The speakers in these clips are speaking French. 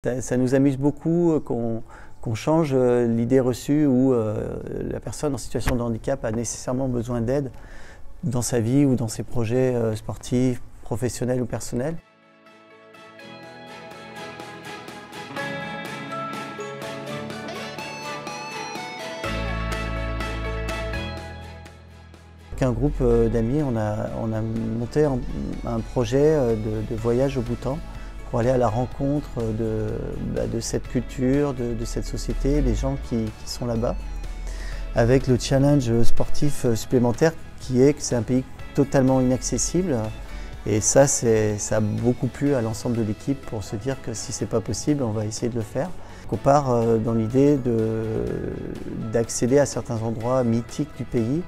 Ça nous amuse beaucoup qu'on change l'idée reçue où la personne en situation de handicap a nécessairement besoin d'aide dans sa vie ou dans ses projets sportifs, professionnels ou personnels. Avec un groupe d'amis, on a monté un projet de voyage au Bhoutan pour aller à la rencontre de cette culture, de cette société, des gens qui sont là-bas, avec le challenge sportif supplémentaire qui est que c'est un pays totalement inaccessible. Et ça a beaucoup plu à l'ensemble de l'équipe pour se dire que si c'est pas possible, on va essayer de le faire. On part dans l'idée d'accéder à certains endroits mythiques du pays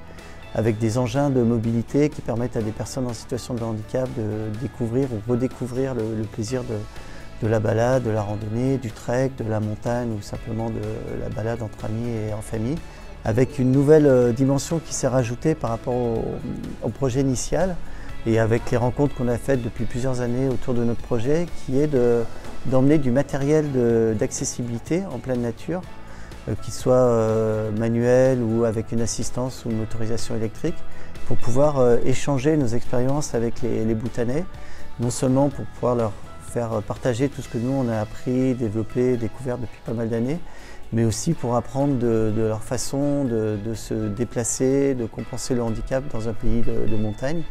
avec des engins de mobilité qui permettent à des personnes en situation de handicap de découvrir ou redécouvrir le plaisir de la balade, de la randonnée, du trek, de la montagne ou simplement de la balade entre amis et en famille, avec une nouvelle dimension qui s'est rajoutée par rapport au projet initial et avec les rencontres qu'on a faites depuis plusieurs années autour de notre projet, qui est d'emmener du matériel d'accessibilité en pleine nature, qu'il soit manuel ou avec une assistance ou une motorisation électrique, pour pouvoir échanger nos expériences avec les Bhoutanais, non seulement pour pouvoir leur faire partager tout ce que nous on a appris, développé, découvert depuis pas mal d'années, mais aussi pour apprendre de leur façon de se déplacer, de compenser le handicap dans un pays de montagne,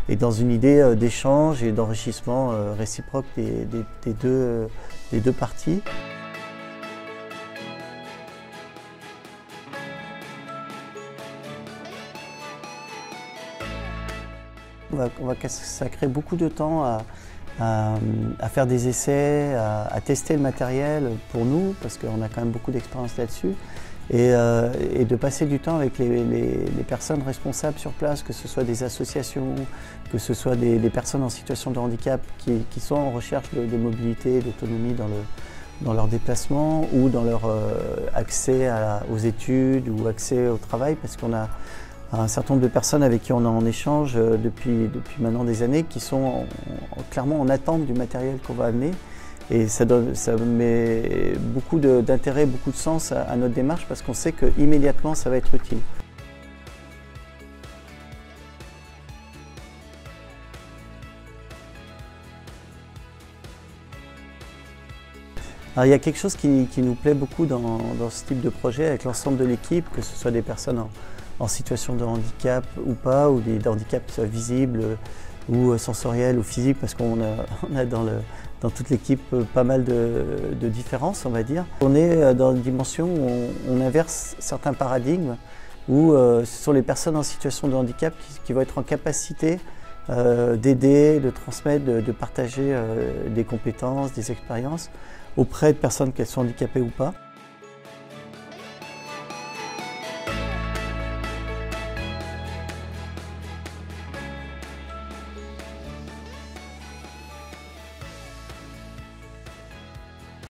et dans une idée d'échange et d'enrichissement réciproque des deux parties. On va consacrer beaucoup de temps à faire des essais, à tester le matériel pour nous, parce qu'on a quand même beaucoup d'expérience là-dessus, et de passer du temps avec les personnes responsables sur place, que ce soit des associations, que ce soit des personnes en situation de handicap qui sont en recherche de mobilité, d'autonomie dans leur déplacement ou dans leur accès aux études ou accès au travail, parce qu'on a un certain nombre de personnes avec qui on est en échange depuis maintenant des années qui sont clairement en attente du matériel qu'on va amener. Et ça met beaucoup d'intérêt, beaucoup de sens à notre démarche parce qu'on sait qu'immédiatement ça va être utile. Alors, il y a quelque chose qui nous plaît beaucoup dans ce type de projet avec l'ensemble de l'équipe, que ce soit des personnes en situation de handicap ou pas, ou des handicaps qui soient visibles ou sensoriels ou physiques, parce qu'on a dans toute l'équipe pas mal de différences, on va dire. On est dans une dimension où on inverse certains paradigmes, où ce sont les personnes en situation de handicap qui vont être en capacité d'aider, de transmettre, de partager des compétences, des expériences auprès de personnes qu'elles soient handicapées ou pas.